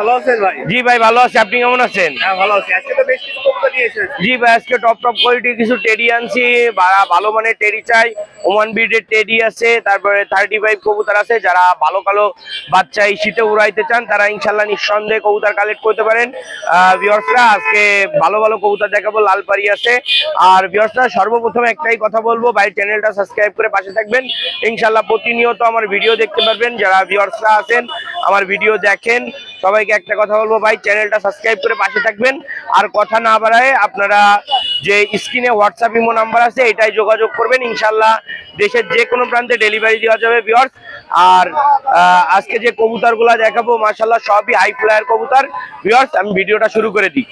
ভালো আছেন ভাই? জি ভাই ভালো আছি, আপনি কেমন আছেন? হ্যাঁ ভালো আছি। আজকে তো বেশ কিছু কবুতর নিয়ে এসেছেন। জি ভাই আজকে টপ কোয়ালিটির কিছু টেডি আনছি, ভালো মানের টেডি চাই। ওমান ব্রিডের টেডি আছে, তারপরে 35 কবুতর আছে। যারা ভালো ভালো বাচ্চা এই শীতে উড়াইতে চান তারা ইনশাল্লাহ নিঃসন্দেহে কবুতর কালেক্ট করতে পারেন। ভিউয়ার্সরা আজকে ভালো ভালো কবুতর দেখাবো, লালপাড়ি আছে। আর ভিউয়ার্সরা সর্বপ্রথম একটাই কথা বলবো, ভাই চ্যানেলটা সাবস্ক্রাইব করে পাশে থাকবেন। ইনশাল্লাহ প্রতিনিয়ত আমার ভিডিও দেখতে পারবেন। যারা ভিউয়ার্সরা আছেন আমার ভিডিও দেখেন, সবাইকে একটা কথা বলবো, ভাই চ্যানেলটা সাবস্ক্রাইব করে পাশে থাকবেন। আর কথা না বাড়ায় আপনারা যে স্ক্রিনে হোয়াটসঅ্যাপ ইমো নাম্বার আছে এটাই যোগাযোগ করবেন। ইনশাল্লাহ দেশের যে কোনো প্রান্তে ডেলিভারি দেওয়া যাবে ভিউয়ার্স। আর আজকে যে কবুতরগুলো দেখাবো মাশাআল্লাহ সবই হাই ফ্লায়ার কবুতর ভিউয়ার্স। আমি ভিডিওটা শুরু করে দিই।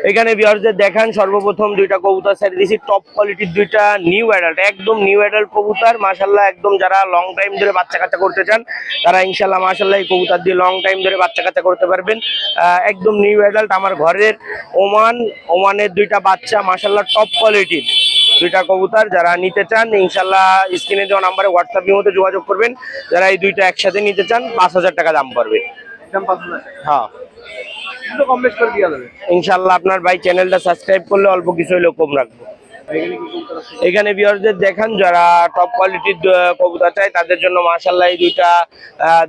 এখানে ভিউয়ার্সদের দেখান, সর্বপ্রথম দুইটা কবুতর ছেড়ে দিয়েছি, টপ কোয়ালিটির দুইটা নিউ অ্যাডাল্ট, একদম নিউ অ্যাডাল্ট কবুতর মাশাআল্লাহ। একদম যারা লং টাইম ধরে বাচ্চা কাচ্চা করতে চান তারা ইনশাআল্লাহ মাশাআল্লাহ এই কবুতর দিয়ে লং টাইম ধরে বাচ্চা কাচ্চা করতে পারবেন। একদম নিউ অ্যাডাল্ট, আমার ঘরের ওমানের দুইটা বাচ্চা মাশাআল্লাহ টপ কোয়ালিটির দুইটা কবুতর। যারা নিতে চান ইনশাআল্লাহ স্ক্রিনে দেওয়া নাম্বারে হোয়াটসঅ্যাপ মধ্যে যোগাযোগ করবেন। যারা এই দুইটা একসাথে নিতে চান 5,000 টাকা দাম পড়বে। হ্যাঁ ইনশাআল্লাহ আপনার ভাই চ্যানেলটা সাবস্ক্রাইব করলে অল্প কিছু হলেও কম রাখবো। এখানে ভিউয়ারদের দেখান, যারা টপ কোয়ালিটির কবুতর চাই তাদের জন্য মাশাআল্লাহ এই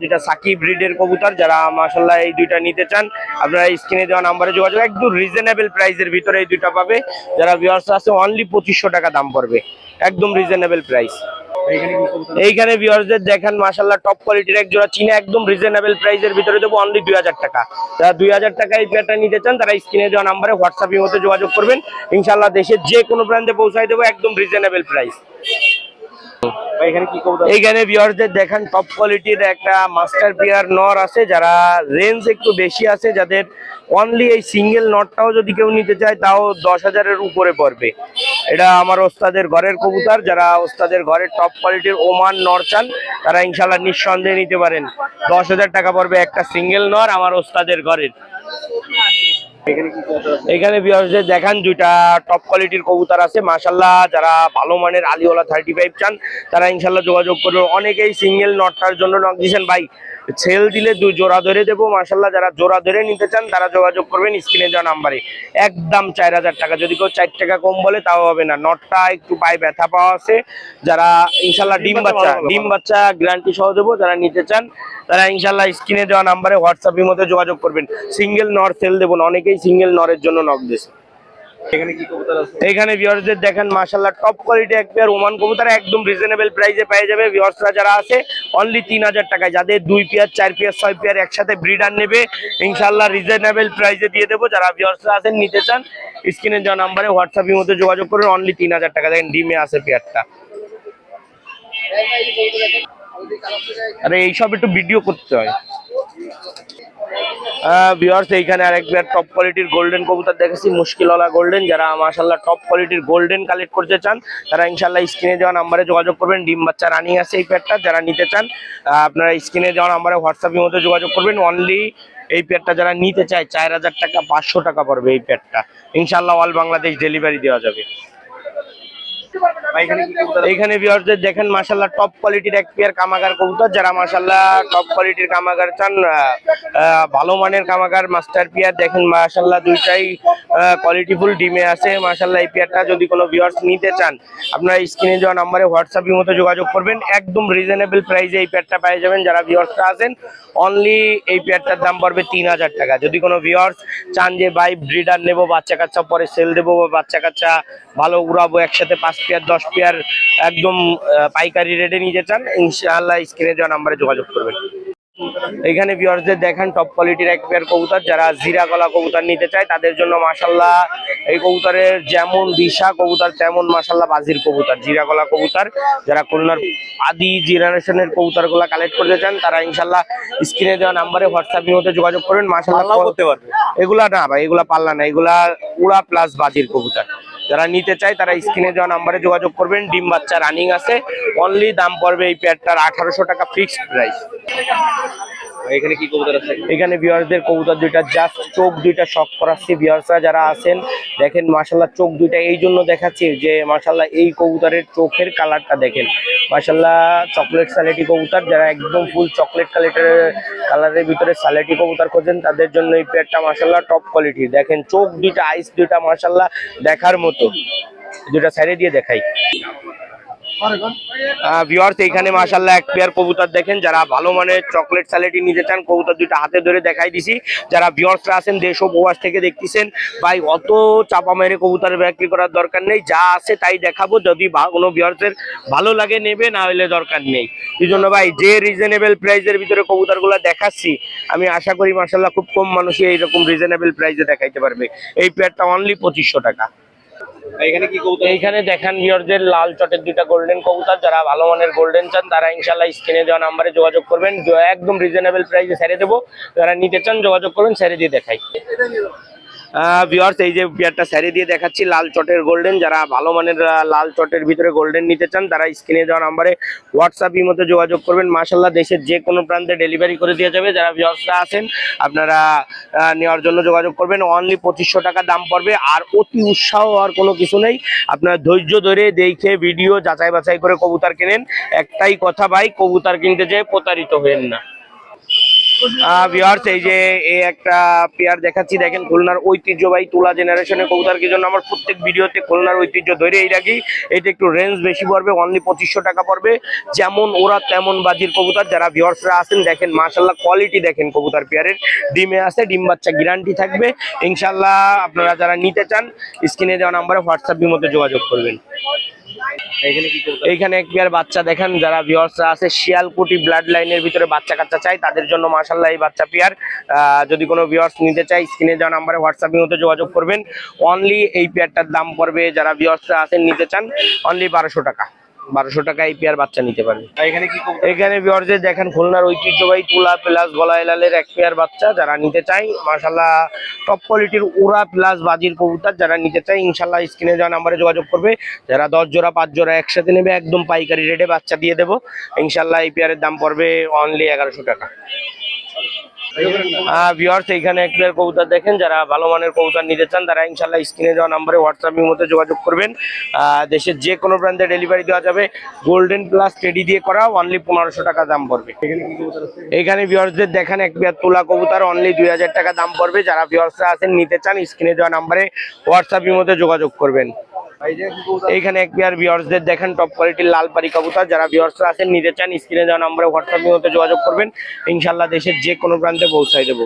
দুইটা সাকিব ব্রিডের কবুতর। যারা মাশাআল্লাহ এই দুইটা নিতে চান আপনারা স্ক্রিনে দেওয়া নাম্বারে যোগাযোগ, একদম রিজনেবল প্রাইসের ভিতরে এই দুইটা পাবে। যারা ভিউয়ার্স আছে অনলি 2500 টাকা দাম পড়বে, একদম রিজনেবল প্রাইস। এইখানে ভিউয়ারদের দেখেন মাশাআল্লাহ টপ কোয়ালিটির এক জোড়া চীনা, একদম রিজনেবল প্রাইসের ভিতরে দেবো অনলি 2000 টাকা। যারা 2000 টাকা এই পেয়ারটা নিতে চান তারা স্ক্রিনে দেওয়া নাম্বারে হোয়াটসঅ্যাপের মধ্যে যোগাযোগ করবেন। ইনশাআল্লাহ দেশের যে কোনো প্রান্তে পৌঁছায় দেবো, একদম রিজনেবল প্রাইস। এইখানে ভিউয়ারদের দেখেন টপ কোয়ালিটির একটা মাস্টার পেয়ার নর আছে, যারা রেঞ্জ একটু বেশি আছে, যাদের অনলি এই সিঙ্গেল নটটাও যদি কেউ নিতে চায় তাও 10,000-এর উপরে পড়বে। এটা আমার ওস্তাদের ঘরের কবুতর। যারা ওস্তাদের ঘরের টপ কোয়ালিটির ওমান নর চান তারা ইনশাআল্লাহ নিঃসন্দেহে নিতে পারেন। 10,000 টাকা পড়বে একটা সিঙ্গেল নর আমার ওস্তাদের ঘরের। এখানে ভিউয়ারদের দেখান দুইটা টপ কোয়ালিটির কবুতর আছে মাশাআল্লাহ। যারা ভালো মানের আলিওয়ালা 35 চান তারা ইনশাআল্লাহ যোগাযোগ করবে। অনেকেই সিঙ্গেল নটটার জন্য নক দিয়েছেন, ভাই সেল দিলে 2 জোড়া ধরে দেবো মাশাআল্লাহ। যারা জোড়া ধরে নিতে চান তারা যোগাযোগ করবেন স্ক্রিনে দেওয়া নাম্বারে, একদম 4000 টাকা। যদি কেউ 4 টাকা কম বলে তাও হবে না, নটটা একটু পায়ে ব্যথা পাওয়া আছে। যারা ইনশাআল্লাহ ডিম বাচ্চা গ্যারান্টি সহ দেবো, যারা নিতে চান তারা ইনশাআল্লাহ স্ক্রিনে দেওয়া নাম্বারে হোয়াটসঅ্যাপের মধ্যে যোগাযোগ করবেন। সিঙ্গেল নর সেল দেবো না, অনেকেই সিঙ্গেল নরের জন্য নক দিয়েছে। এখানে ভিউয়ারদের দেখেন মাশাআল্লাহ টপ কোয়ালিটি এক পেয়ার ওমান কবুতর, একদম রিজনেবল প্রাইসে পেয়ে যাবে ভিউয়ার্সরা যারা আছে অনলি 3000 টাকায়। যাদের 2 পেয়ার 4 পেয়ার 6 পেয়ার একসাথে ব্রিডার নেবে ইনশাআল্লাহ রিজনেবল প্রাইসে দিয়ে দেবো। যারা ভিউয়ার্সরা আছেন নিতে চান স্ক্রিনে দেওয়া নাম্বারে হোয়াটসঅ্যাপের মধ্যে যোগাযোগ করুন, অনলি 3000 টাকা। দেখেন ডিমে আছে পেয়ারটা। আরে এইসব একটু ভিডিও করতে হয়। ভিউয়ার্স এইখানে আরেক পেয়ার টপ কোয়ালিটির গোল্ডেন কবুতর দেখেছি, মুশকিলওয়ালা গোল্ডেন। যারা মাশাআল্লাহ টপ কোয়ালিটির গোল্ডেন কালেক্ট করতে চান তারা ইনশাআল্লাহ স্ক্রিনে দেওয়া নাম্বারে যোগাযোগ করবেন। ডিম বাচ্চা রানিং আছে এই পেয়ারটা। যারা নিতে চান আপনারা স্ক্রিনে দেওয়া নাম্বারে হোয়াটসঅ্যাপের মধ্যে যোগাযোগ করবেন। অনলি এই পেয়ারটা যারা নিতে চায় 4000 টাকা, 500 টাকা পড়বে এই পেয়ারটা। ইনশাআল্লাহ অল বাংলাদেশ ডেলিভারি দেওয়া যাবে। এইখানে ভিউয়ারদের দেখেন মাশাআল্লাহ টপ কোয়ালিটির এক পেয়ার কামাগার কবুতর। যারা মাশাআল্লাহ টপ কোয়ালিটির কামাগার চান, ভালো মানের কামাগার মাস্টার পেয়ার দেখেন মাশাআল্লাহ দুইটাই কোয়ালিটিফুল ডিমে আছে মাশাআল্লাহ। এই পেয়ারটা যদি কোনো ভিউয়ার্স নিতে চান আপনারা স্ক্রিনে দেওয়া নাম্বারে হোয়াটসঅ্যাপের মধ্যে যোগাযোগ করবেন, একদম রিজনেবল প্রাইসে এই পেয়ারটা পেয়ে যাবেন। যারা ভিউয়ার্সরা আছেন অনলি এই পেয়ারটার দাম পড়বে 3000 টাকা। যদি কোনো ভিউয়ার্স চান যে ভাই ব্রিডার নেবো, বাচ্চা কাচ্চা পরে সেল দেবো, বা বাচ্চা কাচ্চা ভালো উড়াবো, একসাথে 5 পেয়ার 10 পেয়ার একদম পাইকারি রেটে নিতে চান ইনশাআল্লাহ স্ক্রিনে দেওয়া নাম্বারে যোগাযোগ করবেন। এখানে ভিউয়ার্সদের দেখেন টপ কোয়ালিটির এক পেয়ার কবুতর। যারা জিরা গলা কবুতর নিতে চায় তাদের জন্য মাশাআল্লাহ এই কবুতরের যেমন দিশা কবুতর তেমন মাশাআল্লাহ বাজির কবুতর, জিরা গলা কবুতর। যারা খুলনার আদি জেনারেশনের কবুতর গুলা কালেক্ট করতে চান তারা ইনশাআল্লাহ স্ক্রিনে দেওয়া নাম্বারে হোয়াটসঅ্যাপের মধ্যে যোগাযোগ করবেন। মাশাআল্লাহ করতে পারবে। এগুলা না ভাই, এগুলা পাল্লা না, এগুলা উড়া প্লাস বাজির কবুতর। যারা নিতে চায় তারা স্ক্রিনে দেওয়া নাম্বারে যোগাযোগ করবেন। ডিম বাচ্চা রানিং আছে, অনলি দাম পড়বে এই পেয়ারটার 1800 টাকা ফিক্সড প্রাইস। এখানে কি কবুতর আছে? এখানে ভিউয়ারদের কবুতর দুইটা জাস্ট চোখ দুইটা শখ করাচ্ছি। ভিউয়ার্সরা যারা আছেন দেখেন মাশাল্লাহ চোখ দুইটা এই জন্য দেখাচ্ছি যে মাশাল্লাহ এই কবুতরের চোখের কালারটা দেখেন মাশাল্লাহ চকলেট সালেটি কবুতর, যারা একদম ফুল চকলেট কালারের ভিতরে সালেটি কবুতর খোঁজেন তাদের জন্য এই পেয়ারটা মাশাল্লাহ টপ কোয়ালিটি। দেখেন চোখ দুইটা আইস দুইটা মাশাল্লাহ দেখার মতো। দুইটা সাইডে দিয়ে দেখাই ভিউয়ার্স, এখানে মাশাআল্লাহ এক পেয়ার কবুতর দেখেন, যারা ভালো মানের চকলেট স্যালেটি নিতে চান কবুতর দুইটা হাতে ধরে দেখাই দিছি। যারা ভিউয়ার্সরা আছেন দেশ ও প্রবাস থেকে দেখতেছেন ভাই অত চাপা মেরে কবুতর বিক্রি করার দরকার নেই, যা আছে তাই দেখাবো। যদি কোনো ভিউয়ার্সের ভালো লাগে নেবে, না হলে দরকার নেই। এই জন্য ভাই যে রিজনেবল প্রাইসের ভিতরে কবুতরগুলো দেখাচ্ছি আমি আশা করি মাশাআল্লাহ খুব কম মানুষই এইরকম রিজনেবল প্রাইসে দেখাইতে পারবে। এই পেয়ারটা অনলি 2500 টাকা। এখানে কি কবুতর? এইখানে দেখেন ভিউয়ারদের লাল চটের দুইটা গোল্ডেন কবুতর, যারা ভালো মানের গোল্ডেন চান তারা ইনশাআল্লাহ স্ক্রিনে দেওয়া নাম্বারে যোগাযোগ করবেন, একদম রিজনেবল প্রাইসে ছেড়ে দেবো। যারা নিতে চান যোগাযোগ করবেন, ছেড়ে দিয়ে দেখাই। ভিউয়ার্স এই যে পেয়ারটা ছেড়ে দিয়ে দেখাচ্ছি লাল চটের গোল্ডেন, যারা ভালো মানের লাল চটের ভিতরে গোল্ডেন নিতে চান তারা স্ক্রিনে দেওয়া নাম্বারে হোয়াটসঅ্যাপ ইমোতে যোগাযোগ করবেন। মাশাআল্লাহ দেশের যে কোনো প্রান্তে ডেলিভারি করে দিয়ে যাবে। যারা ভিউয়ার্সরা আছেন আপনারা নেওয়ার জন্য যোগাযোগ করবেন। অনলি 2500 টাকা দাম পড়বে। আর অতি উৎসাহ হওয়ার কোনো কিছু নেই, আপনারা ধৈর্য ধরে দেখে ভিডিও যাচাই বাছাই করে কবুতর কেনেন। একটাই কথা ভাই, কবুতর কিনতে যেয়ে প্রতারিত হবেন না। ভিউয়ার্স এই যে এই একটা পেয়ার দেখাচ্ছি, দেখেন খুলনার ঐতিহ্যবাহী তুলা জেনারেশনের কবুতর, কি জন্য আমার প্রত্যেক ভিডিওতে খুলনার ঐতিহ্য ধরেই রাখি। এটা একটু রেঞ্জ বেশি পড়বে, অনলি 2500 টাকা পড়বে। যেমন ওরা তেমন বাজির কবুতর। যারা ভিউয়ার্সরা আছেন দেখেন মাশাআল্লাহ কোয়ালিটি দেখেন কবুতর পেয়ারের, ডিমে আছে, ডিম বাচ্চা গ্যারান্টি থাকবে ইনশাআল্লাহ। আপনারা যারা নিতে চান স্ক্রিনে দেওয়া নাম্বারে হোয়াটসঅ্যাপের মধ্যে যোগাযোগ করবেন। এইখানে এক পেয়ার বাচ্চা দেখেন, যারা ভিউয়ার্সরা আছে শিয়ালকুটি ব্লাড লাইনের ভিতরে বাচ্চা কাচ্চা চাই তাদের জন্য মাশাআল্লাহ এই বাচ্চা পেয়ার। যদি কোনো ভিউয়ার্স নিতে চাই স্ক্রিনে দেওয়া নাম্বারে হোয়াটসঅ্যাপের মধ্যে যোগাযোগ করবেন। অনলি এই পেয়ারটার দাম পড়বে, যারা ভিউয়ার্সরা আছেন নিতে চান অনলি 1200 টাকা। 1200 টাকা এই পেয়ার বাচ্চা নিতে পারবে। এখানে কি কবুতর? এখানে ভিউয়ার্সদের দেখেন খুলনার ঐতিহ্যবাহী তুলা প্লাস গলা এলালের এক পেয়ার বাচ্চা, যারা নিতে চাই মাশাআল্লাহ টপ কোয়ালিটির উড়া প্লাস বাজির কবুতর, যারা নিতে চাই ইনশাআল্লাহ স্ক্রিনে দেওয়া নাম্বারে যোগাযোগ করবে। যারা 10 জোড়া 5 জোড়া একসাথে নেবে একদম পাইকারি রেটে বাচ্চা দিয়ে দেবো ইনশাআল্লাহ। এই পেয়ারের দাম পড়বে অনলি 1100 টাকা। ভিউয়ার্স এখানে এক পেয়ার কবুতর দেখেন, যারা ভালো মানের কবুতর নিতে চান তারা ইনশাআল্লাহ স্ক্রিনে দেওয়া নাম্বারে হোয়াটসঅ্যাপের মধ্যে যোগাযোগ করবেন। দেশের যে কোনো প্রান্তে ডেলিভারি দেওয়া যাবে। গোল্ডেন প্লাস টেডি দিয়ে করা, অনলি 1500 টাকা দাম পড়বে। এখানে ভিউয়ার্সদের দেখেন এক পেয়ার তুলা কবুতর, অনলি 2000 টাকা দাম পড়বে। যারা ভিউয়ার্সরা আছেন নিতে চান স্ক্রিনে দেওয়া নাম্বারে হোয়াটসঅ্যাপের মধ্যে যোগাযোগ করবেন। এইখানে এক পেয়ার ভিউয়ার্সদের দেখেন টপ কোয়ালিটির লাল পারি কবুতর, যারা ভিউয়ার্সরা আছেন নিতে চান স্ক্রিনে দেওয়া নম্বরে হোয়াটসঅ্যাপের মধ্যে যোগাযোগ করবেন ইনশাআল্লাহ দেশের যে কোনো প্রান্তে পৌঁছায় দেবো।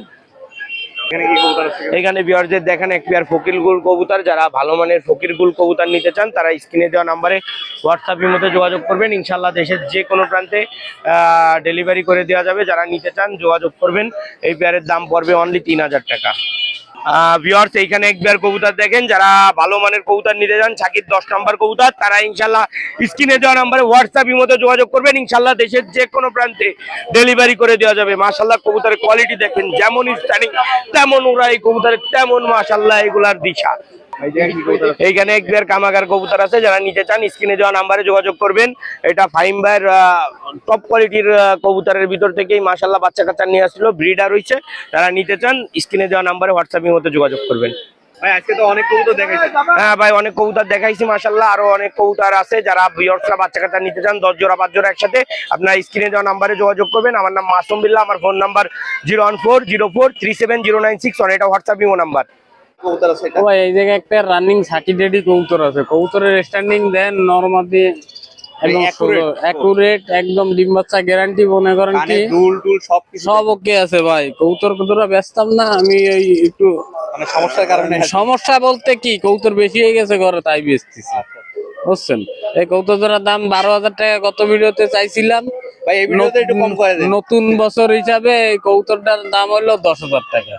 এখানে ভিউয়ার্সদের দেখেন এক পেয়ার ফকির গুল কবুতর, যারা ভালো মানের ফকির গুল কবুতর নিতে চান তারা স্ক্রিনে দেওয়া নম্বরে হোয়াটসঅ্যাপের মধ্যে যোগাযোগ করবেন ইনশাআল্লাহ দেশের যে কোনো প্রান্তে ডেলিভারি করে দেওয়া যাবে। যারা নিতে চান যোগাযোগ করবেন। এই পেয়ারের দাম পড়বে অনলি 3000 টাকা। ভিউয়ার্স এইখানে এক পেয়ার কবুতর দেখেন, যারা ভালো মানের কবুতর নিতে চান সাকিব 10 নম্বর কবুতর, তারা ইনশাআল্লাহ স্ক্রিনে দেওয়া নম্বরে হোয়াটসঅ্যাপের মধ্যে যোগাযোগ করবেন ইনশাআল্লাহ দেশের যে কোনো প্রান্তে ডেলিভারি করে দেওয়া যাবে। মাশাআল্লাহ কবুতরের কোয়ালিটি দেখেন, যেমন স্ট্যান্ডিং তেমন উড়াই কবুতরের তেমন মাশাআল্লাহ এগুলার দিশা। এইখানে এক পেয়ার কামাগার কবুতর আছে, যারা নিতে চান স্ক্রিনে দেওয়া নাম্বারে যোগাযোগ করবেন। এটা ফাইম ভাইয়ের টপ কোয়ালিটির কবুতরের ভিতর থেকেই মাশাআল্লাহ বাচ্চা কাচ্চা নিয়ে আসছিল, ব্রিডার হইছে। যারা নিতে চান স্ক্রিনে দেওয়া নাম্বারে হোয়াটসঅ্যাপের মধ্যে যোগাযোগ করবেন। ভাই আজকে তো অনেক কবুতর দেখাইছি। হ্যাঁ ভাই অনেক কবুতর দেখাইছি মাশাআল্লাহ, আরো অনেক কবুতর আছে। যারা ভিউয়ার্সরা বাচ্চা কাচ্চা নিতে চান 10 জোড়া 5 জোড়া একসাথে আপনারা স্ক্রিনে দেওয়া নাম্বারে যোগাযোগ করবেন। আমার নাম মাসুম বিল্লাহ, আমার ফোন নাম্বার 01404370961, এটা হোয়াটসঅ্যাপ ইমো নাম্বার। কবুতর আছে এটা? ভাই এই জায়গায় একটা রানিং সার্টিফিকেট কবুতর আছে। কবুতরের স্ট্যান্ডিং দেন নরমালি একদম অ্যাকুরেট, একদম ডিম বাচ্চা গ্যারান্টি। মনে করেন কি দুল টুল সব ওকে আছে ভাই। কবুতর বেচতাম না আমি, ওই একটু মানে সমস্যার কারণে। সমস্যা বলতে কি কবুতর বেশি হয়ে গেছে ঘরে, তাই বেচতেছি বুঝছেন। এই কবুতরের দাম 12,000 টাকা গত ভিডিওতে চাইছিলাম ভাই এই ভিডিওতে একটু কম করে দেন। নতুন বছর হিসাবে এই কবুতরটার দাম হলো 10,000 টাকা।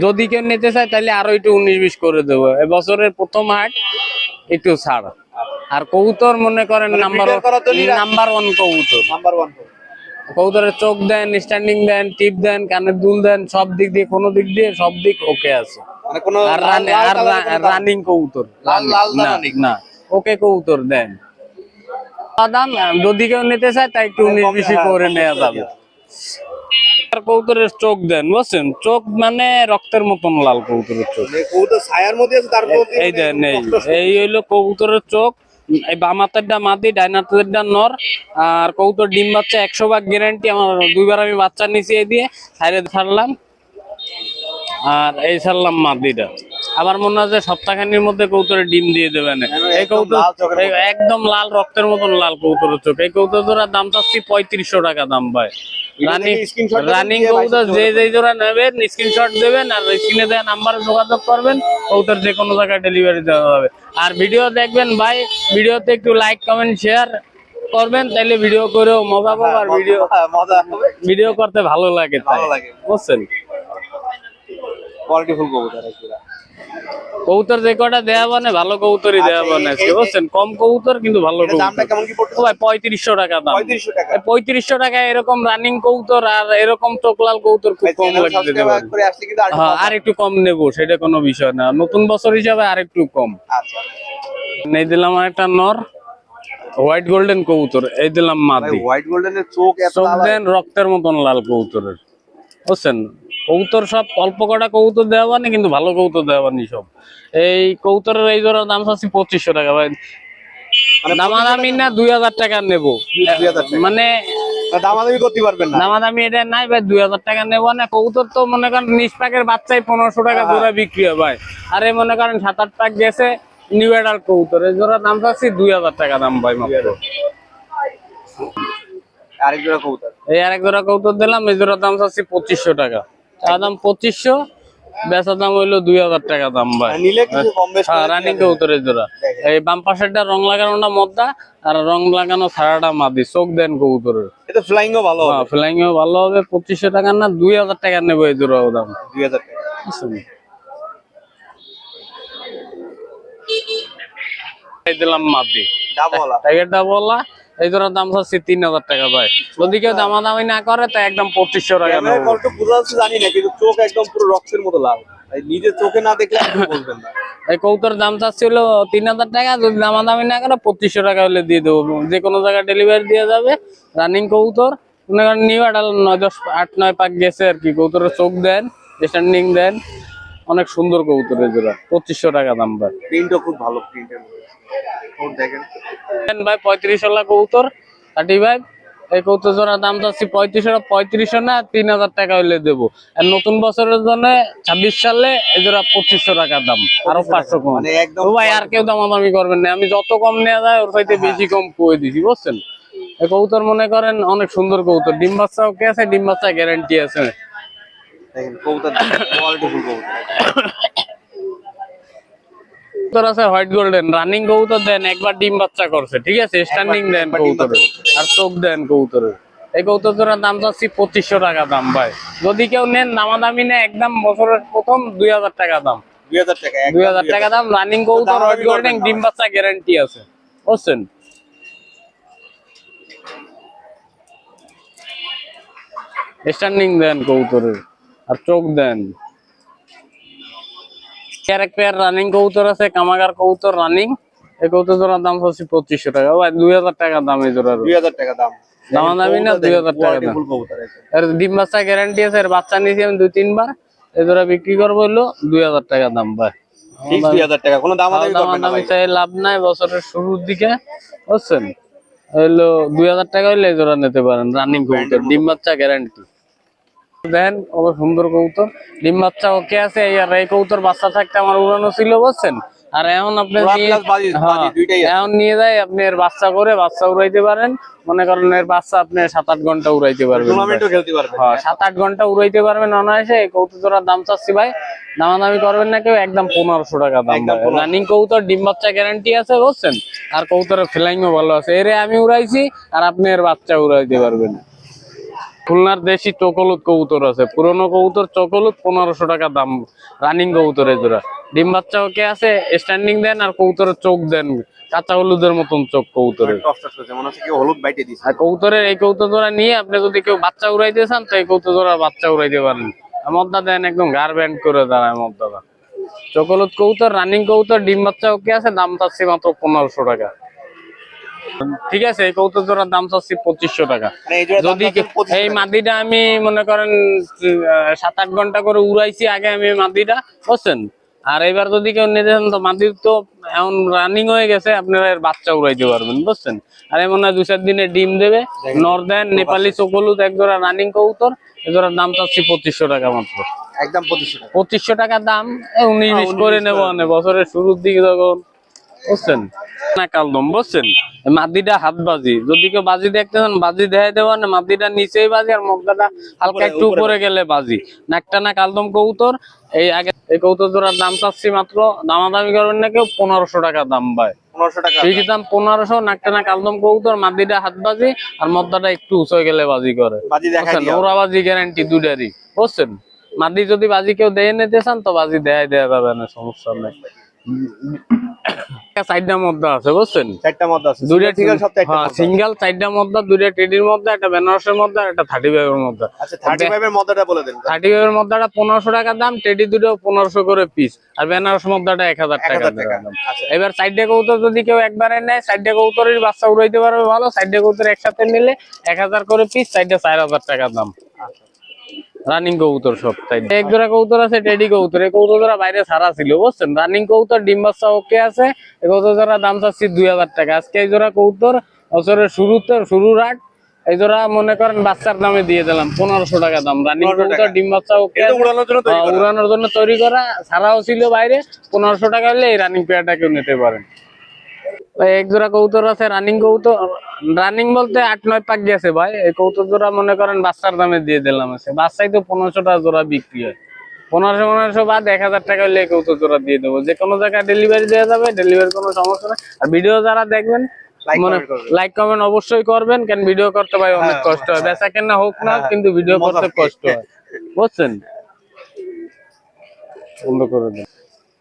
যদি কেউ নিতে চায় তাহলে আরো একটু 19-20 করে দেবো। এবছরের প্রথম হাট একটু ছাড়। আর কবুতর মনে করেন নাম্বার 1 কবুতর। কবুতরের চোখ দেন, স্ট্যান্ডিং দেন, টিপ দেন, কানের দুল দেন, সব দিক দিয়ে কোনো দিক দিয়ে সব দিক ওকে আছে। আর রানিং কবুতর না ওকে কবুতর দেন। দাম যদি কেউ নিতে চায় তাই একটু 19-20 করে নেওয়া যাবে। আর কবুতরের চোখ দেন বুঝছেন, চোখ মানে রক্তের মতন লাল কবুতরের চোখ। মানে কবুতর ছায়ার মধ্যে আছে তার মধ্যে এই দেন এই হইলো কবুতরের চোখ। এই বাম হাতেরটা মাদি, ডাইন হাতেরটা নর। আর কবুতর ডিম বাচ্চা 100% গ্যারান্টি। আমার 2বার আমি বাচ্চা নিছি এই দিয়ে ছাইরে ছাড়লাম, আর এই ছাড়লাম মাদিটা। আবার মনে হয় যে সপ্তাহখানির মধ্যে কবুতরের ডিম দিয়ে দেবেন। এই কবুতর একদম লাল রক্তের মতন লাল কবুতরের চোখ। এই কবুতর জোড়ার দাম চাচ্ছি 3500 টাকা দাম ভাই। রানিং কবুতর যে জোড়া নেবেন স্ক্রিনশট দেবেন আর স্ক্রিনে দেওয়া নাম্বারে যোগাযোগ করবেন, কবুতর যে কোনো জায়গায় ডেলিভারি দেওয়া হবে। আর ভিডিও দেখবেন ভাই, ভিডিওতে একটু লাইক কমেন্ট শেয়ার করবেন, তাইলে ভিডিও করেও মজা পাবো। আর ভিডিও করতে ভালো লাগে, বুঝছেন। কোয়ালিটি ফুল কবুতর একদম। কবুতর যে কটা দেয়া মানে ভালো কবুতরই দেয়া মানে, বুঝছেন। কম কবুতর কিন্তু ভালো কবুতর। দামটা কেমন কি পড়ছে ভাই 3500 টাকা দাম। 3500 টাকা। 3500 টাকা এরকম রানিং কবুতর আর এরকম চোখলাল কবুতর খুব কম লাগবে দিতে পারে। করে আসলে কিন্তু আর একটু কম নেব, সেটা কোনো বিষয় না। নতুন বছর হিসাবে আর একটু কম। আচ্ছা এই দিলাম একটা নর হোয়াইট গোল্ডেন কবুতর, এই দিলাম মাদি। হোয়াইট গোল্ডেনের চোখ এত চোখ লাল দেন রক্তের মতন লাল কবুতরের, বুঝছেন। কবুতর সব অল্প কটা কবুতর দেওয়া মানে, কিন্তু ভালো কবুতর দেওয়া মানে সব। এই কবুতরের এই জোড়ার দাম চাচ্ছি 2500 টাকা ভাই। দামাদামি না 2000 টাকা নেবো, 2000 টাকা মানে দামাদামি করতে পারবেন না। দামাদামি এটা নাই ভাই, 2000 টাকা নেবো না। কবুতর তো মনে করেন নিষ্পাকের বাচ্চাই 1500 টাকা জোড়া বিক্রি হয় ভাই। আর এই মনে করেন 7-8 পাক গেছে নিউ অ্যাডাল্ট কবুতর, এই জোড়ার দাম চাচ্ছি 2000 টাকা দাম ভাই মাত্র। আরেক জোড়া কবুতর, এই আরেক জোড়া কবুতর দিলাম, এই জোড়ার দাম চাচ্ছি 2500 টাকা। তার দাম 2500, বেচার দাম হইলো 2000 টাকা দাম ভাই। নিলে কিছু কম বেশ হ্যাঁ, রানিং কবুতরের জোড়া। এই বাম পাশেরটা রং লাগানোটা মদ্দা, আর রং লাগানো ছাড়াটা মাদি। চোখ দেন কবুতরের, এটা ফ্লাইং ও ভালো হবে। ফ্লাইং ও ভালো হবে। 2500 টাকা না 2000 টাকা নেবো এই জোড়া দাম। 2000 টাকা। এই দিলাম মাদি ডাবলা টাইগারটা বলা, এই জোড়ার দাম চাচ্ছি 3000 টাকা ভাই। যদি কেউ দামাদামি না করে তো একদম 2500 টাকা ক্যামেরায় নেবো। কলটা বোঝা যাচ্ছে জানি না, কিন্তু চোখ একদম পুরো রক্তের মতো লাল। এই নিজে চোখে না দেখলে আপনি বলবেন না। এই কবুতর দাম চাচ্ছিল 3000 টাকা, যদি দামাদামি না করে 2500 টাকা হলে দিয়ে দেবো। যে কোনো জায়গায় ডেলিভারি দিয়ে যাবে। রানিং কবুতর মনে করেন নিউ অ্যাডাল 9-10-8-9 পাক গেছে আর কি। কবুতরের চোখ দেন, স্ট্যান্ডিং দেন, অনেক সুন্দর কবুতরের জোড়া। 2500 টাকা দাম ভাই। প্রিন্টও খুব ভালো, প্রিন্টের মধ্যে ওর দেখেন ভাই 3500 কবুতর 35। এই কবুতর জোড়ার দাম চাচ্ছি 3500 না 3000 টাকা হইলে দেবো। আর নতুন বছরের জন্য 26 সালে এই জোড়া 2500 টাকা দাম, আরো 500 কম। মানে একদম ও ভাই আর কেউ দামাদামি করবেন না, আমি যত কম নেওয়া যায় ওর চাইতে বেশি কম করে দিছি, বুঝছেন। এই কবুতর মনে করেন অনেক সুন্দর কবুতর, ডিম বাচ্চা ওকে আছে, ডিম বাচ্চা গ্যারান্টি আছে। দেখেন কবুতর কোয়ালিটি ফুল কবুতর। কবুতর আছে হোয়াইট গোল্ডেন রানিং কবুতর দেন, একবার ডিম বাচ্চা করছে, ঠিক আছে। স্ট্যান্ডিং দেন কবুতরের, আর চোখ দেন কবুতরের। এই কবুতর জোড়ার দাম চাচ্ছি 2500 টাকা দাম ভাই। যদি কেউ নেন দামাদামি নেই, একদম বছরের প্রথম 2000 টাকা দাম। 2000 টাকা, 2000 টাকা দাম। রানিং কবুতর হোয়াইট গোল্ডেন, ডিম বাচ্চা গ্যারান্টি আছে, বুঝছেন। স্ট্যান্ডিং দেন কবুতরের, আর চোখ দেন। এক পেয়ার রানিং কবুতর আছে, কামাগার কবুতর রানিং। এই কবুতর জোড়ার দাম হচ্ছে 2500 টাকা ভাই। 2000 টাকা দাম এই জোড়ার। 2000 টাকা দাম। দামাদামি না 2000 টাকা দাম। ফুল কবুতর আছে। এর ডিম বাচ্চা গ্যারান্টি আছে। এর বাচ্চা নিয়েছি আমি 2-3 বার। এই জোড়া বিক্রি করবো হলো 2000 টাকা দাম ভাই। ঠিক 2000 টাকা, কোনো দামাদামি করবেন না ভাই। চাই লাভ নাই বছরের শুরুর দিকে, বুঝছেন। হইলো 2000 টাকা হইলে এই জোড়া নিতে পারেন। রানিং কবুতর, ডিম বাচ্চা গ্যারান্টি দেন। ও সুন্দর কবুতর, ডিম বাচ্চা ওকে আছে। আর এই কবুতর বাচ্চা থাকতে আমার উড়ানো ছিল, বুঝছেন। আর এখন আপনি এখন নিয়ে যায় আপনি এর বাচ্চা করে বাচ্চা উড়াইতে পারেন। মনে করেন এর বাচ্চা আপনি 7-8 ঘন্টা উড়াইতে পারবেন, টুর্নামেন্টও খেলতে পারবেন। হ্যাঁ 7-8 ঘন্টা উড়াইতে পারবেন অনায়াসে। এই কবুতর জোড়ার দাম চাচ্ছি ভাই, দামাদামি করবেন না কেউ, একদম 1500 টাকা দাম। রানিং কবুতর, ডিম বাচ্চা গ্যারান্টি আছে, বুঝছেন। আর কবুতরের ফ্লাইংও ভালো আছে। এরে আমি উড়াইছি, আর আপনি এর বাচ্চা উড়াইতে পারবেন। খুলনার দেশি চকলুত কবুতর আছে, পুরনো কবুতর চকলুত, 1500 টাকা দাম। রানিং কবুতরের জোড়া, ডিম বাচ্চা ওকে আছে। স্ট্যান্ডিং দেন, আর কবুতরের চোখ দেন কাঁচা হলুদের মতন চোখ কবুতরের। আর কবুতরের এই কবুতর জোড়া নিয়ে আপনি যদি কেউ বাচ্চা উড়াইতে চান তো এই কবুতর জোড়া বাচ্চা উড়াইতে পারেন। মদ্দা দেন একদম ঘাড় ব্যান্ড করে দাঁড়ায় মদ্দাটা। চকলুত কবুতর, রানিং কবুতর, ডিম বাচ্চা ওকে আছে। দাম চাচ্ছি মাত্র 1500 টাকা। ঠিক আছে, এই কবুতর জোড়ার দাম চাচ্ছি 2500 টাকা। মানে এই জোড়া যদি এই মাদিটা আমি মনে করেন 7-8 ঘন্টা করে উড়াইছি আগে আমি মাদিটা, বুঝছেন। আর এবার যদি কেউ নিতে চান তো মাদির তো এখন রানিং হয়ে গেছে, আপনারা এর বাচ্চা উড়াইতে পারবেন, বুঝছেন। আর এমন না 2-4 দিনে ডিম দেবে। নর্দার্ন নেপালি চোখলুদ এক জোড়া রানিং কবুতর, এই জোড়ার দাম চাচ্ছি 2500 টাকা মাত্র। একদম 2500 টাকা। 2500 টাকা দাম, 19-20 করে নেবো বছরের শুরুর দিকে যখন, বুঝছেন না। কালদম বুঝছেন, মাদিটা হাত বাজি, যদি কেউ বাজি দেখতে চান বাজি দেখাই দেবো না, মাদিটা নিচেই বাজি আর মগদাটা হালকা একটু উপরে গেলে বাজি। নাকটা না কালদম কবুতর। এই আগে এই কবুতর জোড়ার দাম চাচ্ছি মাত্র, দামাদামি করবেন না কেউ, 1500 টাকা দাম ভাই। 1500 টাকা। ঠিক দাম 1500। নাকটা না কালদম কবুতর, মাদিটা হাত বাজি আর মগদাটা একটু উঁচু গেলে বাজি করে, বাজি দেখাই বুঝছেন। দিও। ওরা বাজি গ্যারান্টি দুটারই, বুঝছেন। মাদি যদি বাজি কেউ দিয়ে নিতে চান তো বাজি দেয়া যাবে না, সমস্যা নেই। 4টা মধ্যে আছে, বুঝছেন। 4টা মধ্যে আছে। দুইটা সিঙ্গেল সপ্তাহে একটা। হ্যাঁ, সিঙ্গেল 4টা মধ্যে, 2টা টেডির মধ্যে, একটা বেনারসের মধ্যে আর একটা 35 এর মধ্যে। আচ্ছা 35 এর মধ্যেটা বলে দেন। 35 এর মধ্যেটা 1500 টাকা দাম, টেডি দুটো 1500 করে পিস, আর বেনারস মধ্যটা 1000 টাকা দাম। আচ্ছা। এবার 4টা কবুতর যদি কেউ একবারে নেয়, 4টা কবুতরের বাচ্চা উড়াইতে পারবে ভালো। 4টা কবুতর একসাথে নিলে 1000 করে পিস, 4টা 4000 টাকা দাম। রানিং কবুতর সব। তাই এক জোড়া কবুতর আছে টেডি কবুতর, এই কবুতর জোড়া বাইরে ছাড়া ছিল, বুঝছেন। রানিং কবুতর, ডিম বাচ্চা ওকে আছে। এই কবুতর জোড়া দাম চাচ্ছি 2000 টাকা। আজকে এই জোড়া কবুতর বছরের শুরুর হাট, এই জোড়া মনে করেন বাচ্চার দামে দিয়ে দিলাম 1500 টাকা দাম। রানিং কবুতর, ডিম বাচ্চা ওকে, উড়ানোর জন্য তৈরি করা, ছাড়াও ছিল বাইরে। 1500 টাকা হলে এই রানিং পেয়ারটা কেউ নিতে পারেন। এক জোড়া কবুতর আছে রানিং কবুতর, রানিং বলতে 8-9 পাক গেছে ভাই। এই কবুতর জোড়া মনে করেন বাচ্চার দামে দিয়ে দিলাম আছে। বাচ্চাই তো 1500 টাকা জোড়া বিক্রি হয়। 1500 বাদ 1000 টাকা হলে এই কবুতর জোড়া দিয়ে দেবো। যে কোনো জায়গায় ডেলিভারি দেওয়া যাবে, ডেলিভারি কোনো সমস্যা নেই। আর ভিডিও যারা দেখবেন লাইক কমেন্ট অবশ্যই করবেন, কেন ভিডিও করতে ভাই অনেক কষ্ট হয়। বেচা কেনা হোক না কিন্তু ভিডিও করতে কষ্ট হয়, বুঝছেন। বন্ধ করে দেন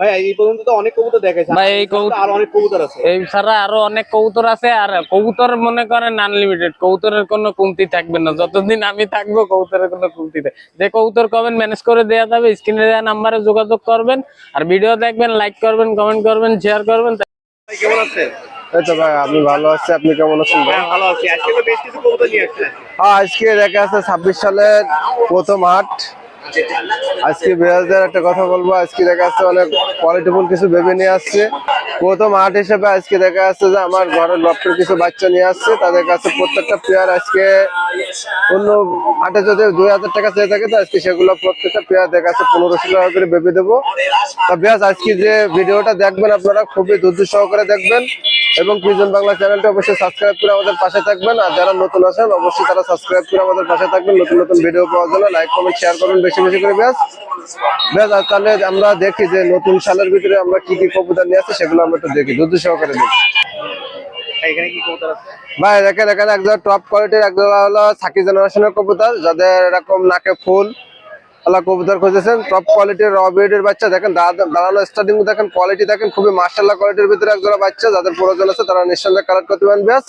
ভাই। এই পর্যন্ত তো অনেক কবুতর দেখাইছে ভাই। এই কবুতর আর অনেক কবুতর আছে, এই ছাড়া আরো অনেক কবুতর আছে। আর কবুতর মনে করেন আনলিমিটেড, কবুতরের কোনো কমতি থাকবে না। যতদিন আমি থাকবো কবুতরের কোনো কমতি থাকবে। যে কবুতর কবেন ম্যানেজ করে দেওয়া যাবে। স্ক্রিনে দেওয়া নাম্বারে যোগাযোগ করবেন, আর ভিডিও দেখবেন, লাইক করবেন, কমেন্ট করবেন, শেয়ার করবেন। ভাই কেমন আছেন? এই তো ভাই, আমি ভালো আছি, আপনি কেমন আছেন ভাই? ভালো আছি। আজকে তো বেশ কিছু কবুতর নিয়ে আসছেন। হ্যাঁ, আজকে দেখা আছে 26 সালের প্রথম হাট। আজকে বেয়াজদের একটা কথা বলবো, আজকে দেখা যাচ্ছে অনেক কোয়ালিটিফুল কিছু বেবি নিয়ে আসছে। প্রথম হাট হিসেবে আজকে দেখা যাচ্ছে যে আমার ঘরের লফটের কিছু বাচ্চা নিয়ে আসছে। তাদের কাছে প্রত্যেকটা পেয়ার আজকে অন্য হাটে যদি 2000 টাকা চেয়ে থাকে, তো আজকে সেগুলো প্রত্যেকটা পেয়ার দেখা যাচ্ছে 1500 টাকা করে বেবি দেবো। তা বেশ আজকে যে ভিডিওটা দেখবেন আপনারা খুবই ধৈর্য সহকারে দেখবেন, এবং প্রিজন বাংলা চ্যানেলটা অবশ্যই সাবস্ক্রাইব করে আমাদের পাশে থাকবেন। আর যারা নতুন আছেন অবশ্যই তারা সাবস্ক্রাইব করে আমাদের পাশে থাকবেন। নতুন নতুন ভিডিও পাওয়ার জন্য লাইক কমেন্ট শেয়ার করবেন বেশি বেশি করে। বেশ আর তাহলে আমরা দেখি যে নতুন সালের ভিতরে আমরা কি কি কবুতর নিয়ে আসছি, সেগুলো আমরা একটু দেখি, ধৈর্য সহকারে দেখি। এখানে কি কবুতর আছে ভাই? দেখেন এখানে একজন টপ কোয়ালিটির, একজন হলো সাকি জেনারেশনের কবুতর, যাদের এরকম নাকে ফুল কবুতর খুঁজেছেন। টপ কোয়ালিটির র ব্রিডের বাচ্চা দেখেন, দাঁড়ানো স্টার্টিং দেখেন, কোয়ালিটি দেখেন, খুবই মার্শাল্লাহ কোয়ালিটির ভিতরে একজোড়া বাচ্চা। যাদের প্রয়োজন আছে তারা নিঃসন্দেহে কালেক্ট করতে পারেন। বেশ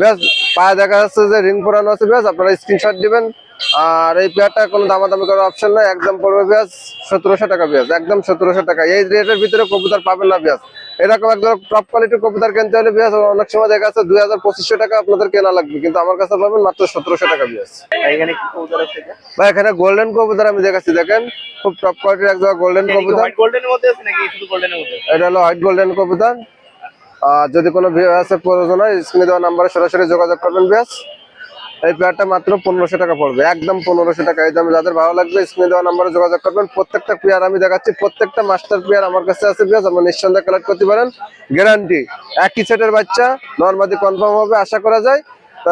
বেশ পায়ে দেখা যাচ্ছে যে রিং পরানো আছে। বেশ আপনারা স্ক্রিনশট দিবেন। আর এই পেয়ারটা কোনো দামাদামি করার অপশন নাই, একদম পড়বে বেশ 1700 টাকা। বেশ একদম 1700 টাকা। এই রেটের ভিতরে কবুতর পাবেন না। বেশ এরকম একদম টপ কোয়ালিটির কবুতর কিনতে হলে বেশ অনেক সময় দেখা যাচ্ছে 2000-2500 টাকা আপনাদের কেনা লাগবে, কিন্তু আমার কাছে পাবেন মাত্র 1700 টাকা। বেশ এখানে কি কবুতর আছে? ভাই এখানে গোল্ডেন কবুতর আমি দেখাচ্ছি, দেখেন খুব টপ কোয়ালিটির একদম গোল্ডেন কবুতর। হোয়াইট গোল্ডেনের মধ্যে আছে নাকি শুধু গোল্ডেনের মধ্যে? এটা হলো হোয়াইট গোল্ডেন কবুতর। আর যদি কোনো ভিউয়ার্সের প্রয়োজন হয় স্ক্রিনে দেওয়া নাম্বারে সরাসরি যোগাযোগ করবেন। বেশ এই পেয়ারটা মাত্র 1500 টাকা পড়বে, একদম 1500 টাকা। এই দামে যাদের ভালো লাগবে স্ক্রিনে দেওয়া নাম্বারে যোগাযোগ করবেন। প্রত্যেকটা পেয়ার আমি দেখাচ্ছি, প্রত্যেকটা মাস্টার পেয়ার আমার কাছে আছে। বেশ আপনারা নিঃসন্দেহে কালেক্ট করতে পারেন, গ্যারান্টি। একই সেটের বাচ্চা নরমালি কনফার্ম হবে আশা করা যায়। তা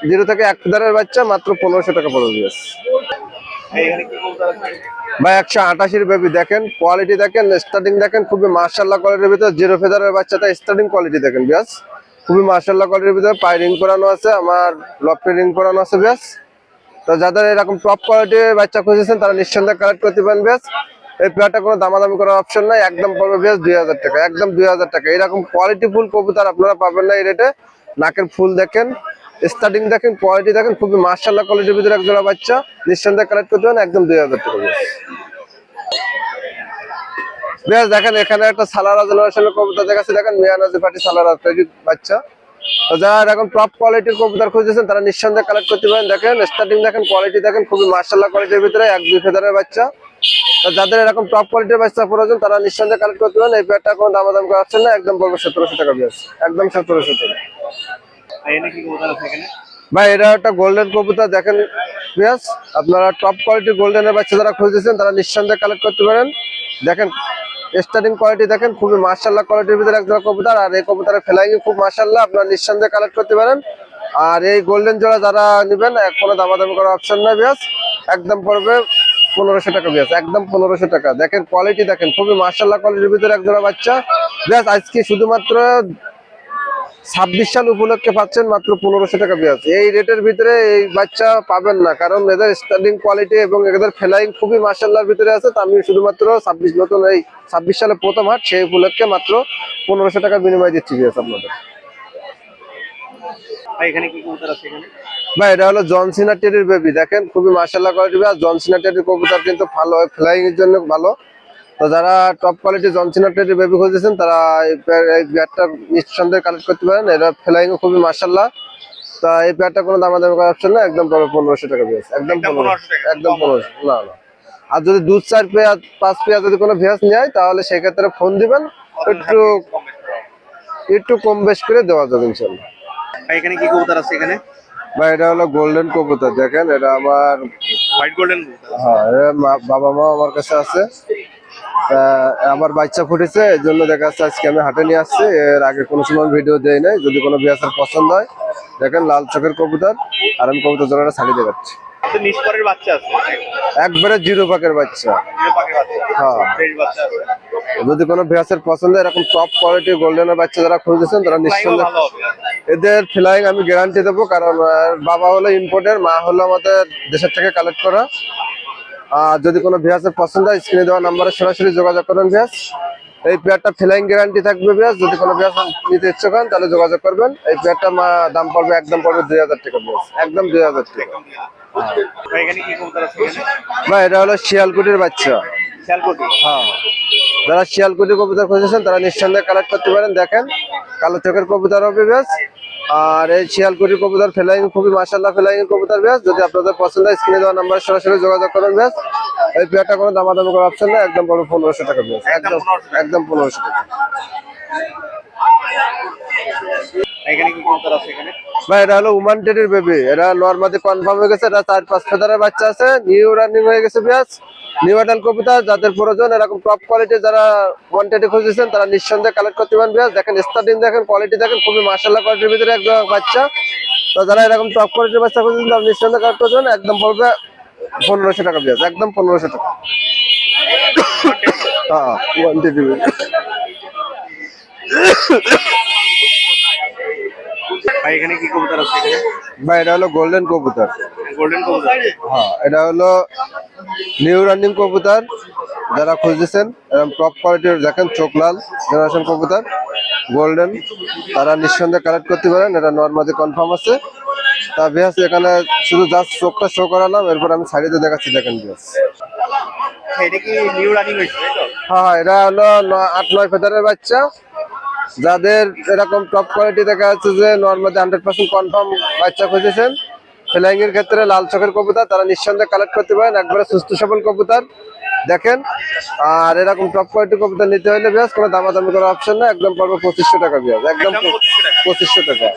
জিরো থেকে 1 ফেদারের বাচ্চা মাত্র 1500 টাকা পড়বে। বেশ এখানে কি কবুতর আছে? ভাই 188 বেবি দেখেন, কোয়ালিটি দেখেন, স্টার্টিং দেখেন, খুবই মার্শাল্লাহ কোয়ালিটির ভিতরে। জিরো ফেদারের বাচ্চাটা স্টার্টিং কোয়ালিটি দেখেন। বেশ খুবই মার্শাল্লাহ কোয়ালিটির ভিতরে। পায়ে রিং করানো আছে, আমার লফটে রিং করানো আছে। বেশ তো যাদের এরকম টপ কোয়ালিটির বাচ্চা খুঁজেছেন তারা নিঃসন্দেহে কালেক্ট করতে পারেন। বেশ এই পেয়ারটা কোনো দামাদামি করার অপশন নাই, একদম পড়বে বেশ 2000 টাকা, একদম 2000 টাকা। এরকম কোয়ালিটি ফুল কবুতর আপনারা পাবেন না এই রেটে। নাকের ফুল দেখেন, স্টার্টিং দেখেন, কোয়ালিটি দেখেন, খুবই মার্শাল্লাহ কোয়ালিটির ভিতরে একজোড়া বাচ্চা। নিঃসন্দেহে কালেক্ট করতে পারেন, একদম 2000 টাকা। বেশ দেখেন এখানে একটা সালারা জেনারেশনের কবুতর দেখাচ্ছি, দেখেন মিয়ানাজি পাটি সালারা বাচ্চা। তো যারা এরকম টপ কোয়ালিটির কবুতর খুঁজেছেন তারা নিঃসন্দেহে কালেক্ট করতে পারেন। দেখেন স্টার্টিং দেখেন, কোয়ালিটি দেখেন, খুবই মাশাআল্লাহ কোয়ালিটির ভিতরে 1-2 ফেদারের বাচ্চা। তো যাদের এরকম টপ কোয়ালিটির বাচ্চা প্রয়োজন তারা নিঃসন্দেহে কালেক্ট করতে পারেন। এই পেয়ারটা কোনো দামাদাম করা হচ্ছে না, একদম পড়বে 1700 টাকা বিয়াস, একদম 1700 টাকা। ভাই এটা একটা গোল্ডেন কবুতর দেখেন বিয়াস, আপনারা টপ কোয়ালিটির গোল্ডেনের বাচ্চা যারা খুঁজেছেন তারা নিঃসন্দেহে কালেক্ট করতে পারেন। দেখেন স্টার্টিং কোয়ালিটি দেখেন, খুবই মাশাআল্লাহ কোয়ালিটির ভিতরে একজোড়া কবুতর। আর এই কবুতরের ফ্লাইং খুব মাশাআল্লাহ, আপনারা নিঃসন্দেহে কালেক্ট করতে পারেন। আর এই গোল্ডেন জোড়া যারা নেবেন কোনো দামাদামি করার অপশন নাই বিয়াস, একদম পড়বে 1500 টাকা বিয়াস, একদম 1500 টাকা। দেখেন কোয়ালিটি দেখেন, খুবই মাশাআল্লাহ কোয়ালিটির ভিতরে একজোড়া বাচ্চা বিয়াস। আজকে শুধুমাত্র 26 সাল উপলক্ষে পাচ্ছেন মাত্র 1500 টাকা বিয়াস। এই রেটের ভিতরে এই বাচ্চা পাবেন না, কারণ এদের স্টার্টিং কোয়ালিটি এবং এদের ফ্লাইং খুবই মাশাআল্লাহর ভিতরে আছে। তো আমি শুধুমাত্র 26 সালে প্রথম হাট, সেই উপলক্ষে মাত্র 1500 টাকার বিনিময় দিচ্ছি বিয়াস আপনাদের। ভাই এটা হলো জনসিনা টেডির বেবি, দেখেন খুবই মাশাআল্লাহ কোয়ালিটি বিয়াস। জনসিনা টেডির কবুতর কিন্তু ভালো, ফ্লাইং এর জন্য ভালো। তো যারা টপ কোয়ালিটি জনসিনা টেডির বেবি খুঁজেছেন তারা এই পেয়ারটা নিঃসন্দেহে কালেক্ট করতে পারেন। এটা ফ্লাইং খুবই মাশাআল্লাহ। তা এই পেয়ারটা কোনো দামাদামি করার অপশন না, একদম পড়বে 1500 টাকা বিয়াস, একদম 1500, একদম 1500। না না, আর যদি 2-4 পেয়ার 5 পেয়ার যদি কোনো ভিয়াস নেয় তাহলে সেক্ষেত্রে ফোন দিবেন, একটু কম বেশ করে দেওয়া যাবে ইনশাআল্লাহ। এখানে কি কবুতর আছে এখানে? ভাই এটা হলো গোল্ডেন কবুতর, দেখেন এটা আমার হোয়াইট গোল্ডেন কবুতর। হ্যাঁ, বাবা মা আমার কাছে আছে। আমার বাচ্চা ফুটেছে, এই জন্য দেখা যাচ্ছে আজকে আমি হাটে নিয়ে আসছি। এর আগে কোনো সময় ভিডিও দেই নাই। যদি কোনো বিয়াসের পছন্দ হয়, দেখেন লাল চোখের কবুতর, আর আমি কবুতর জোড়াটা ছাড়িয়ে দেখাচ্ছি। নিষ্পরের বাচ্চা আছে, একবারে জিরো পাকের বাচ্চা। হ্যাঁ, ফ্রেশ বাচ্চা আছে। যদি কোনো বিয়াসের পছন্দ হয়, এরকম টপ কোয়ালিটি গোল্ডেনের বাচ্চা যারা খুঁজেছেন তারা নিঃসন্দেহে ভালো হবে। এদের ফ্লাইং আমি গ্যারান্টি দেবো, কারণ বাবা হলো ইম্পোর্টের, মা হলো আমাদের দেশের থেকে কালেক্ট করা। আর যদি কোনো ভিয়াসের পছন্দ হয় স্ক্রিনে দেওয়া নাম্বারে সরাসরি যোগাযোগ করবেন ভিয়াস। এই পেয়ারটা ফ্লাইং গ্যারান্টি থাকবে ভিয়াস। যদি কোনো ভিয়াস নিতে ইচ্ছুক হন তাহলে যোগাযোগ করবেন। এই পেয়ারটা দাম পড়বে, একদম পড়বে 2000 টাকা ভিয়াস, একদম 2000 টাকা। এখানে কি কবুতর আছে এখানে? ভাই এটা হলো শিয়ালকুটির বাচ্চা। শিয়ালকুটি। হ্যাঁ, যারা শিয়ালকুটি কবুতর খুঁজেছেন তারা নিঃসন্দেহে কালেক্ট করতে পারেন। দেখেন কালো চোখের কবুতর হবে ভিয়াস। আর এই শিয়ালকুটি কবুতর ফ্লাইং খুবই মাশাআল্লাহ ফ্লাইং কবুতর ভিয়াস। যদি আপনাদের পছন্দ হয় স্ক্রিনে দেওয়া নাম্বারে সরাসরি যোগাযোগ করুন ভিয়াস। এই পেয়ারটা কোনো দামাদামি করার অপশন নেই, একদম পড়বে 1500 টাকা ভিয়াস, একদম 1500 টাকা। এখানে কি কবুতর আছে এখানে? ভাই এটা হলো উমান টেডির বেবি। এটা নরমাদি কনফার্ম হয়ে গেছে। এটা 4-5 ফেদারের বাচ্চা আছে, নিউ রানিং হয়ে গেছে ভিয়াস। নিউ অ্যাডাল্ট কবুতর যাদের প্রয়োজন, এরকম টপ কোয়ালিটি যারা ওয়ান্টেডে খুঁজেছেন তারা নিঃসন্দেহে কালেক্ট করতে পারেন ভিয়াস। দেখেন স্টার্টিং দেখেন, কোয়ালিটি দেখেন, খুবই মাশাআল্লাহ কোয়ালিটির ভিতরে একদম বাচ্চা। তো যারা এরকম টপ কোয়ালিটির বাচ্চা খুঁজেছেন তারা নিঃসন্দেহে কালেক্ট করতে পারেন। একদম পড়বে 1500 টাকা ভিয়াস, একদম 1500 টাকা। হ্যাঁ, ওয়ান্টেড বেবি। ভাই এখানে কি কবুতর আছে এখানে? ভাই এটা হলো গোল্ডেন কবুতর। গোল্ডেন কবুতর। হ্যাঁ, এটা হলো নিউ রানিং কবুতর। যারা খুঁজতেছেন এরকম টপ কোয়ালিটির, দেখেন চোখ লাল জেনারেশন কবুতর গোল্ডেন, তারা নিঃসন্দেহে কালেক্ট করতে পারেন। এটা নরমাদি কনফার্ম আছে। তা ভিয়াস এখানে শুধু জাস্ট চোখটা শো করালাম, এরপর আমি সাইডে দেখাচ্ছি। দেখেন ভিয়াস, এটা কি নিউ রানিং হয়েছে তাই তো? হ্যাঁ এটা হলো 8-9 ফেদারের বাচ্চা। যাদের এরকম টপ কোয়ালিটি দেখা যাচ্ছে যে নরমাদি 100% কনফার্ম বাচ্চা খুঁজেছেন ফ্লাইং এর ক্ষেত্রে, লাল চোখের কবুতর, তারা নিঃসন্দেহে কালেক্ট করতে পারেন। একবারে সুস্থ সবল কবুতর দেখেন। আর এরকম টপ কোয়ালিটি কবুতর নিতে হলে ভিয়াস কোনো দামাদামি করার অপশন না, একদম পড়বে 2500 টাকা ভিয়াস, একদম 2500 টাকা।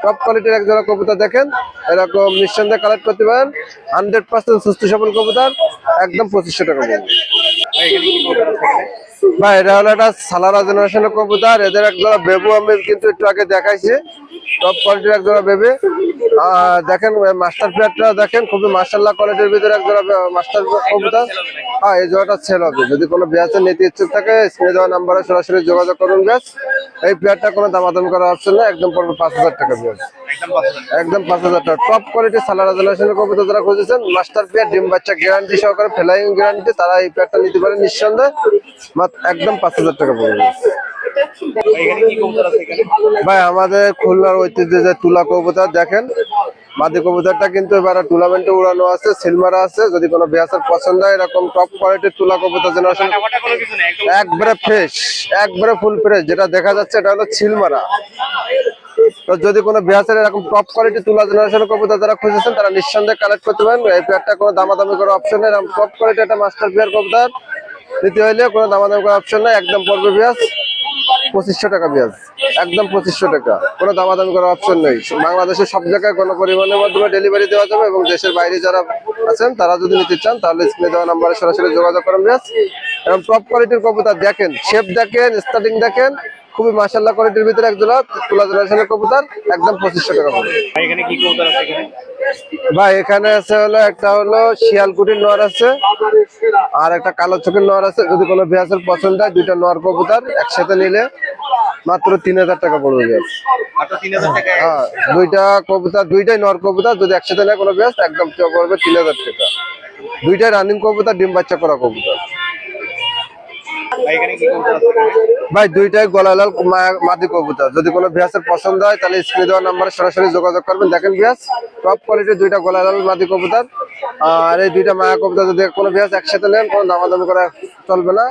টপ কোয়ালিটির একজোড়া কবুতর দেখেন, এরকম নিঃসন্দেহে কালেক্ট করতে পারেন। 100% সুস্থ সবল কবুতর, একদম 2500 টাকা ভিয়াস। ভাই এখানে কি কবুতর আছে এখানে? ভাই এটা হলো একটা সালারা জেনারেশনের কবুতর। এদের একজোড়া বেবু আমি কিন্তু একটু আগে দেখাইছি, টপ কোয়ালিটির একজোড়া বেবি। দেখেন মাস্টার পেয়ারটা দেখেন, খুবই মাশাআল্লাহ কোয়ালিটির ভিতরে একজোড়া মাস্টার কবুতর। হ্যাঁ, এই জোড়াটা সেল হবে। যদি কোনো বিয়াসের নিতে ইচ্ছুক থাকে স্ক্রিনে দেওয়া নাম্বারে সরাসরি যোগাযোগ করুন ব্যাস। এই পেয়ারটা কোনো দামাদামি করার অপশন নেই, একদম পড়বে 5000 টাকা ব্যাস, একদম 5000 টাকা। টপ কোয়ালিটি সালারা জেনারেশনের কবুতর যারা খুঁজেছেন, মাস্টার পেয়ার, ডিম বাচ্চা গ্যারান্টি সহকারে, ফ্লাইং গ্যারান্টি, তারা এই পেয়ারটা নিতে পারেন নিঃসন্দেহে, মাত্র একদম 5000 টাকা পড়বে। ভাই আমাদের খুলনার ঐতিহ্য যে তুলা কবুতর দেখেন, মাদি কবুতরটা কিন্তু এবার টুর্নামেন্টে উড়ানো আছে, সিলমারা আছে। যদি কোনো বিয়াসের পছন্দ হয় এরকম টপ কোয়ালিটির তুলা কবুতর জেনারেশন, একবারে ফ্রেশ, একবারে ফুল ফ্রেশ। যেটা দেখা যাচ্ছে এটা হলো সিলমারা, তো যদি কোনো বিহাসের এরকম টপ কোয়ালিটি তুলা জেনারেশনের কবুতর যারা খুঁজেছেন তারা নিঃসন্দেহে কালেক্ট করতে পারেন। এই পেয়ারটা কোনো দামাদামি করার অপশন নেই, এরকম টপ কোয়ালিটি একটা মাস্টার পেয়ার কবুতর নিতে হইলে কোনো দামাদামি করার অপশন নেই। একদম পড়বে বিয়াস 2500 টাকা বিয়াস, একদম 2500 টাকা, কোনো দামাদামি করার অপশন নেই। বাংলাদেশের সব জায়গায় কোনো পরিমাণের মাধ্যমে ডেলিভারি দেওয়া যাবে এবং দেশের বাইরে যারা আছেন তারা যদি নিতে চান তাহলে স্ক্রিনে দেওয়া নাম্বারে সরাসরি যোগাযোগ করেন বিয়াস। এবং টপ কোয়ালিটির কবুতর দেখেন, শেপ দেখেন, স্টার্টিং দেখেন, খুবই মাশাআল্লাহ কোয়ালিটির ভিতরে এক জোড়া তুলা জেনারেশনের কবুতর একদম 2500 টাকা পড়বে। এখানে কি কবুতর আছে এখানে? ভাই এখানে আছে হলো একটা হলো শিয়ালকুটির নর আছে আর একটা কালো চোখের নর আছে। যদি কোনো বিয়াসের পছন্দ হয় দুইটা নর কবুতর একসাথে নিলে মাত্র 3000 টাকা পড়বে বিয়াস। মাত্র 3000 টাকা। হ্যাঁ, দুইটা কবুতর, দুইটাই নর কবুতর যদি একসাথে নেয় কোনো বিয়াস একদম পড়বে 3000 টাকা। দুইটাই রানিং কবুতর, ডিম বাচ্চা করা কবুতর। এখানে কি কবুতর আছে? ভাই দুইটাই গলালাল মাদি কবুতর। যদি কোনো বিয়াসের পছন্দ হয় তাহলে স্ক্রিনে দেওয়া নাম্বারে সরাসরি যোগাযোগ করবেন। দেখেন বিয়াস টপ কোয়ালিটির দুইটা গলালাল মাদি কবুতর আর এই দুইটা মায়া কবুতর যদি কোনো বিয়াস একসাথে নেন কোনো দামাদামি করা চলবে না।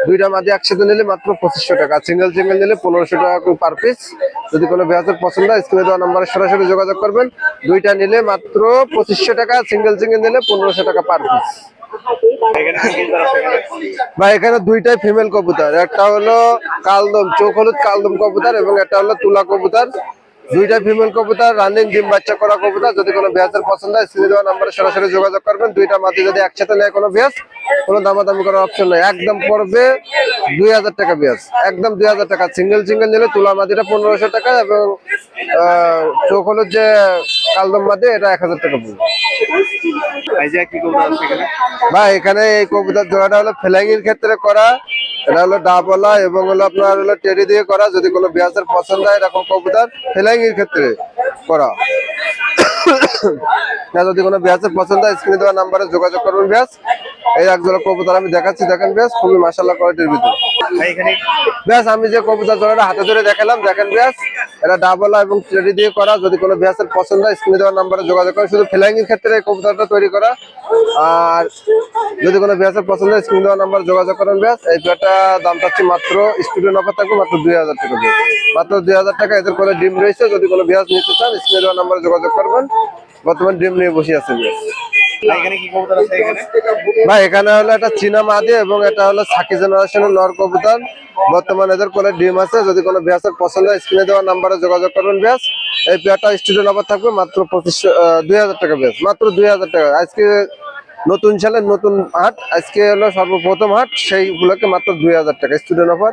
দুইটা মাদি একসাথে নিলে মাত্র 2500 টাকা, সিঙ্গেল সিঙ্গেল নিলে 1500 টাকা পার পিস। যদি কোনো বিয়াসের পছন্দ হয় স্ক্রিনে দেওয়া নাম্বারে সরাসরি যোগাযোগ করবেন। দুইটা নিলে মাত্র 2500 টাকা, সিঙ্গেল সিঙ্গেল নিলে 1500 টাকা পার পিস। এখানে কি কবুতর আছে এখানে? ভাই এখানে দুইটাই ফিমেল কবুতর, একটা হলো কালদম চোখ হলুদ কালদম কবুতর এবং একটা হলো তুলা কবুতর। দুইটা ফিমেল কবুতর, রানিং ডিম বাচ্চা করা কবুতর। যদি কোনো বিয়াসের পছন্দ হয় স্ক্রিনে দেওয়া নাম্বারে সরাসরি যোগাযোগ করবেন। দুইটা মাদি যদি একসাথে নেয় কোনো বিয়াস কোনো দামাদামি করার অপশন নেই, একদম পড়বে 2000 টাকা বিয়াস, একদম 2000 টাকা। সিঙ্গেল সিঙ্গেল নিলে তুলা মাদিটা 1500 টাকা এবং চোখ হলুদ যে কালদম মাদি এটা 1000 টাকা পড়বে। এই যে কি কবুতর আছে এখানে? ভাই এখানে এই কবুতর জোড়াটা হলো ফ্লাইং এর ক্ষেত্রে করা, এটা হলো ডাবলা এবং হলো আপনার হলো টেডি দিয়ে করা। যদি কোনো বিয়াসের পছন্দ হয় এরকম কবুতর ফ্লাইং এর ক্ষেত্রে করা। যদি কোনো বিয়াসের পছন্দ হয় স্ক্রিনে দেওয়া নাম্বারে যোগাযোগ করবেন বিয়াস। এই এক জোড়া কবুতর আমি দেখাচ্ছি, দেখেন বিয়াস খুবই মাশাআল্লাহ কোয়ালিটির ভিতরে। এখানে বিয়াস আমি যে কবুতর জোড়াটা হাতে ধরে দেখালাম দেখেন বিয়াস এটা ডাবলা এবং টেডি দিয়ে করা। যদি কোনো বিয়াসের পছন্দ হয় স্ক্রিনে দেওয়া নাম্বারে যোগাযোগ করেন। শুধু ফ্লাইং এর ক্ষেত্রে এই কবুতরটা তৈরি করা। আর যদি কোনো বিয়াসের পছন্দ হয় স্ক্রিনে দেওয়া নাম্বারে যোগাযোগ করেন বিয়াস। এই পেয়ারটা দাম চাচ্ছি মাত্র স্টুডেন্ট অফার থাকবে মাত্র 2000 টাকা দিয়ে, মাত্র 2000 টাকা। এদের করে ডিম রয়েছে, যদি কোনো বিয়াস নিতে চান স্ক্রিনে দেওয়া নাম্বারে যোগাযোগ করবেন। বর্তমান ডিম নিয়ে বসে আছে বিয়াস। এখানে কি কবুতর আছে এখানে? ভাই এখানে হলো একটা চীনা মাদি এবং এটা হলো সাকি জেনারেশনের নর কবুতর। বর্তমানে এদের কোলে ডিম আছে। যদি কোনো বিয়াসের পছন্দ হয় স্ক্রিনে দেওয়া নাম্বারে যোগাযোগ করবেন বিয়াস। এই পেয়ারটা স্টুডেন্ট অফার থাকবে মাত্র 2000 টাকা বিয়াস, মাত্র 2000 টাকা। আজকে নতুন সালের নতুন হাট, আজকে হলো সর্বপ্রথম হাট, সেই উপলক্ষে মাত্র 2000 টাকা স্টুডেন্ট অফার।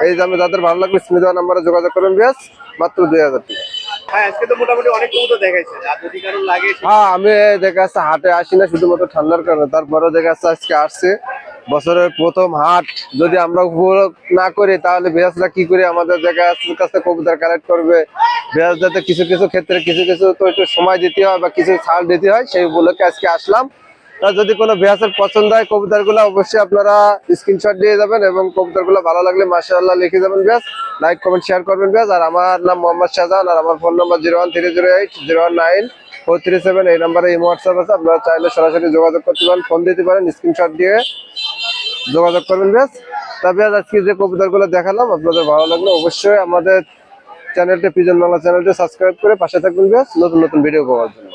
এই দামে যাদের ভালো লাগবে স্ক্রিনে দেওয়া নাম্বারে যোগাযোগ করবেন বিয়াস, মাত্র 2000 টাকা। হ্যাঁ আজকে তো মোটামুটি অনেক কবুতর দেখাইছে, আর যদি কারো লাগে হ্যাঁ আমি দেখে আসছি হাটে আসি না শুধুমাত্র ঠান্ডার কারণে, তারপরে দেখে আসছে আজকে আসছে বছরের প্রথম হাট। যদি আমরা উপভোগ না করি তাহলে বিয়াসরা কি করে আমাদের জায়গায় কাছে কবুতর কালেক্ট করবে। বিয়াস যাতে কিছু কিছু ক্ষেত্রে কিছু কিছু তো একটু সময় দিতে হয় বা কিছু ছাড় দিতে হয়, সেই উপলক্ষে আজকে আসলাম। তা যদি কোনো বিয়াসের পছন্দ হয় কবুতরগুলো অবশ্যই আপনারা স্ক্রিনশট দিয়ে যাবেন এবং কবুতরগুলো ভালো লাগলে মাশাআল্লাহ লিখে যাবেন বিয়াস, লাইক কমেন্ট শেয়ার করবেন বিয়াস। আর আমার নাম মোহাম্মদ শাহজাহান আর আমার ফোন নাম্বার 01308019437। এই নাম্বারে ইমো হোয়াটসঅ্যাপ আছে, আপনারা চাইলে সরাসরি যোগাযোগ করতে পারেন, ফোন দিতে পারেন, স্ক্রিনশট দিয়ে যোগাযোগ করবেন বিয়াস। তবে আজকে যে কবুতরগুলো দেখালাম আপনাদের ভালো লাগলে অবশ্যই আমাদের চ্যানেলটি পিজন বাংলা চ্যানেলটি সাবস্ক্রাইব করে পাশে থাকবেন বিয়াস নতুন নতুন ভিডিও পাওয়ার জন্য।